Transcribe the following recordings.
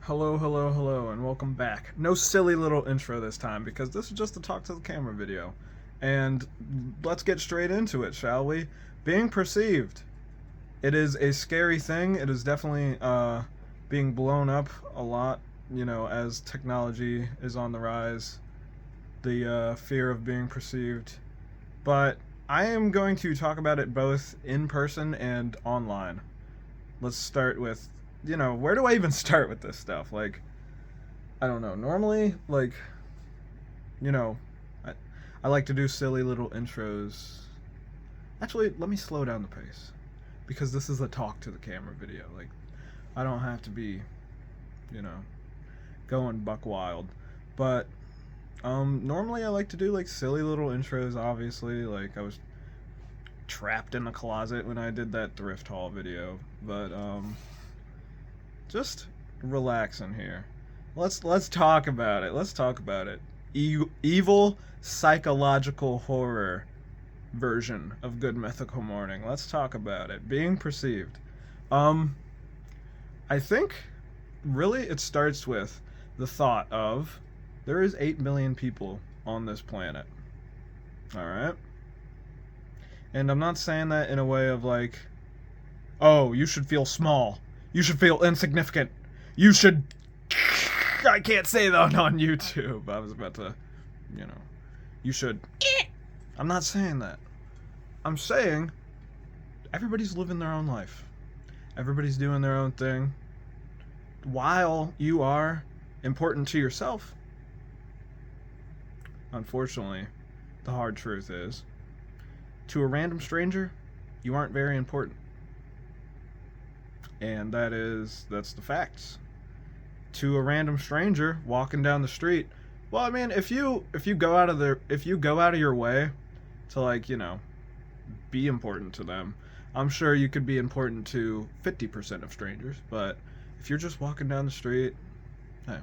Hello, hello, hello, and welcome back. No silly little intro this time because this is just a talk to the camera video. And let's get straight into it, shall we? Being perceived. It is a scary thing. It is definitely being blown up a lot, as technology is on the rise. The fear of being perceived. But I am going to talk about it both in person and online. Let's start with, where do I even start with this stuff? Like, I don't know. Normally, like, you know, I, I like to do silly little intros. Actually, let me slow down the pace. Because this is a talk to the camera video. Like, I don't have to be, you know, going buck wild. But, normally I like to do, like, silly little intros, obviously. Like, I was trapped in a closet when I did that thrift haul video. But, just relax in here. Let's talk about it. Let's talk about it. Evil psychological horror version of Good Mythical Morning. Let's talk about it. Being perceived. I think really it starts with the thought of there is 8 billion people on this planet. All right? And I'm not saying that in a way of like, oh, you should feel small. You should feel insignificant. You should... I can't say that on YouTube. I was about to, you should... I'm not saying that. I'm saying everybody's living their own life. Everybody's doing their own thing. While you are important to yourself, unfortunately, the hard truth is, to a random stranger, you aren't very important. And that's the facts. To a random stranger walking down the street, well, I mean, if you go out of your way to, like, be important to them, I'm sure you could be important to 50% of strangers. But if you're just walking down the street, hey,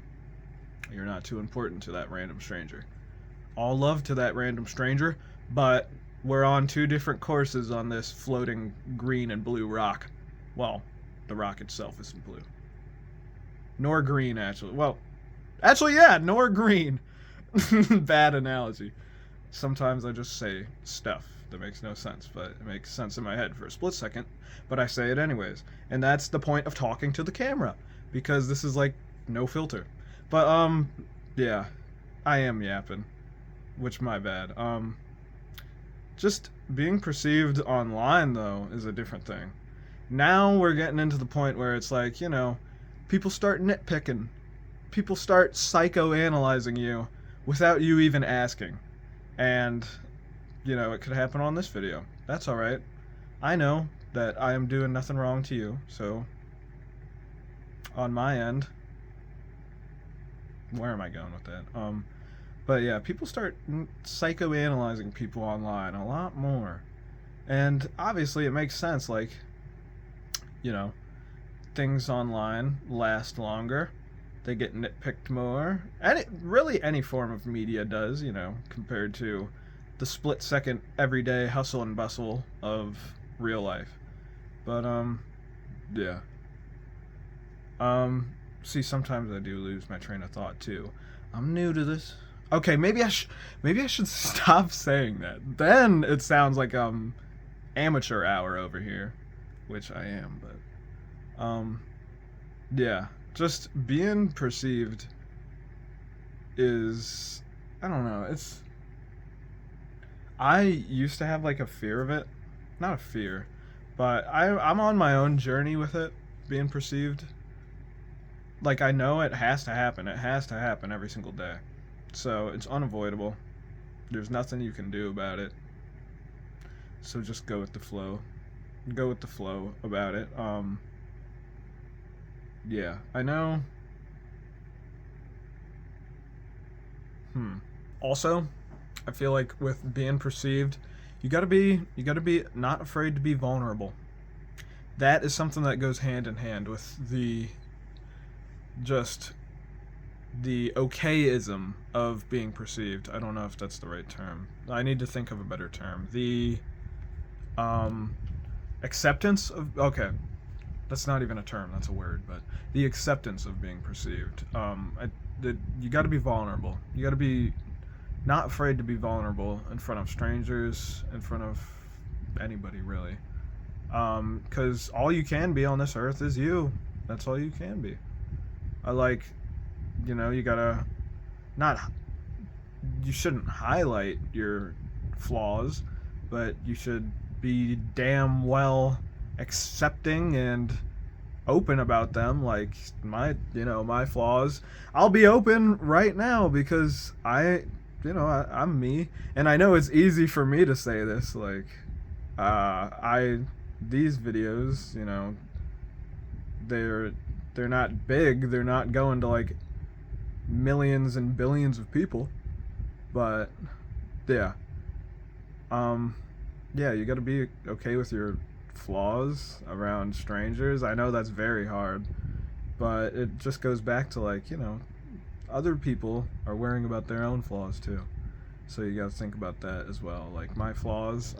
you're not too important to that random stranger. All love to that random stranger, but we're on two different courses on this floating green and blue rock. Well, the rock itself isn't blue. Nor green, actually. Well, actually, yeah, nor green. Bad analogy. Sometimes I just say stuff that makes no sense, but it makes sense in my head for a split second, but I say it anyways. And that's the point of talking to the camera, because this is like no filter. But, yeah, I am yapping, which my bad. Just being perceived online, though, is a different thing. Now we're getting into the point where it's like, people start nitpicking. People start psychoanalyzing you without you even asking. And, it could happen on this video. That's alright. I know that I am doing nothing wrong to you, so on my end, where am I going with that? But yeah, people start psychoanalyzing people online a lot more. And obviously it makes sense, like, things online last longer. They get nitpicked more. Really any form of media does, compared to the split-second, everyday hustle and bustle of real life. But, yeah. See, sometimes I do lose my train of thought, too. I'm new to this. Okay, maybe I should stop saying that. Then it sounds like, amateur hour over here. Which I am, but yeah, just being perceived is, I don't know, I used to have like a fear of it. Not a fear, but I'm on my own journey with it, being perceived. Like, I know it has to happen. It has to happen every single day. So it's unavoidable. There's nothing you can do about it. So just go with the flow. Go with the flow about it. Yeah, I know. Also, I feel like with being perceived, you gotta be not afraid to be vulnerable. That is something that goes hand in hand with the okayism of being perceived. I don't know if that's the right term. I need to think of a better term. The acceptance of, okay, that's not even a term, that's a word, but the acceptance of being perceived. You got to be vulnerable. You got to be not afraid to be vulnerable in front of strangers, in front of anybody really. Because all you can be on this earth is you. That's all you can be. You gotta not. You shouldn't highlight your flaws, but you should be damn well accepting and open about them. Like my flaws. I'll be open right now because I'm me, and I know it's easy for me to say this. These videos, they're not big. They're not going to like millions and billions of people, but yeah. Yeah, you got to be okay with your flaws around strangers. I know that's very hard, but it just goes back to other people are worrying about their own flaws too. So you got to think about that as well. Like my flaws,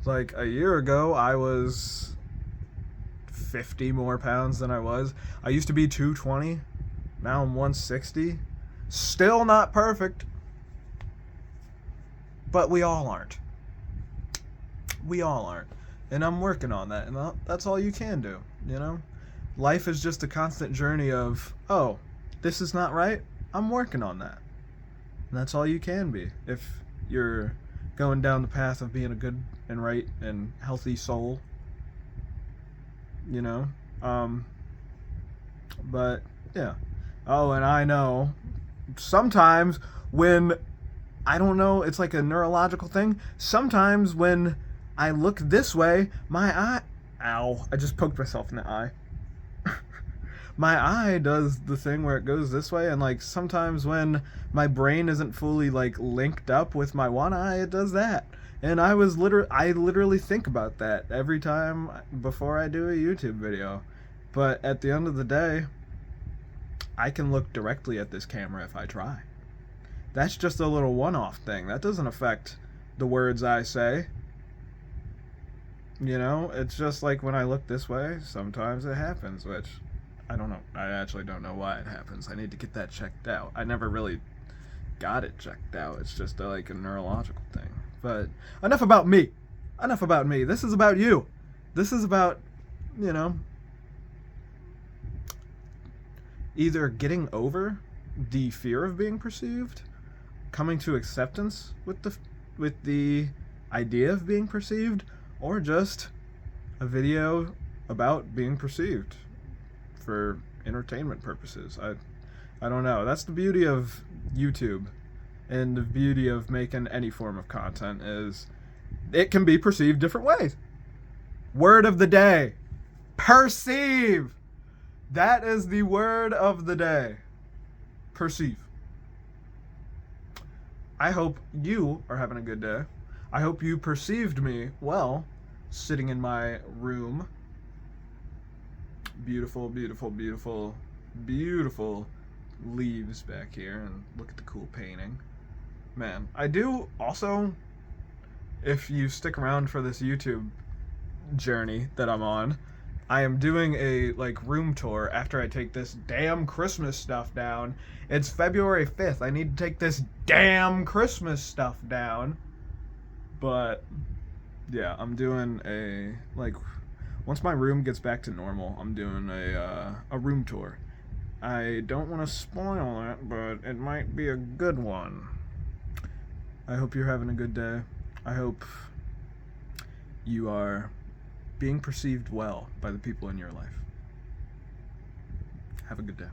like a year ago I was 50 more pounds than I was. I used to be 220. Now I'm 160. Still not perfect, but we all aren't. We all aren't. And I'm working on that, and that's all you can do, Life is just a constant journey of, oh, this is not right, I'm working on that. And that's all you can be if you're going down the path of being a good and right and healthy soul, But, yeah. Oh, and I know, sometimes when, I don't know, it's like a neurological thing, sometimes when I look this way, my eye... Ow, I just poked myself in the eye. My eye does the thing where it goes this way, and sometimes when my brain isn't fully linked up with my one eye, it does that. And I literally think about that every time before I do a YouTube video. But at the end of the day, I can look directly at this camera if I try. That's just a little one-off thing. That doesn't affect the words I say. It's just like when I look this way, sometimes it happens, which I don't know. I actually don't know why it happens. I need to get that checked out. I never really got it checked out. It's just a neurological thing. But enough about me. Enough about me. This is about you. This is about, either getting over the fear of being perceived, coming to acceptance with the idea of being perceived, or just a video about being perceived for entertainment purposes. I don't know. That's the beauty of YouTube, and the beauty of making any form of content is it can be perceived different ways. Word of the day: perceive. That is the word of the day. Perceive. I hope you are having a good day. I hope you perceived me well, sitting in my room. Beautiful, beautiful, beautiful, beautiful leaves back here, and look at the cool painting. Man, I do also, if you stick around for this YouTube journey that I'm on, I am doing a room tour after I take this damn Christmas stuff down. It's February 5th. I need to take this damn Christmas stuff down. But yeah, I'm doing a once my room gets back to normal, I'm doing a room tour. I don't want to spoil it, but it might be a good one. I hope you're having a good day. I hope you are being perceived well by the people in your life. Have a good day.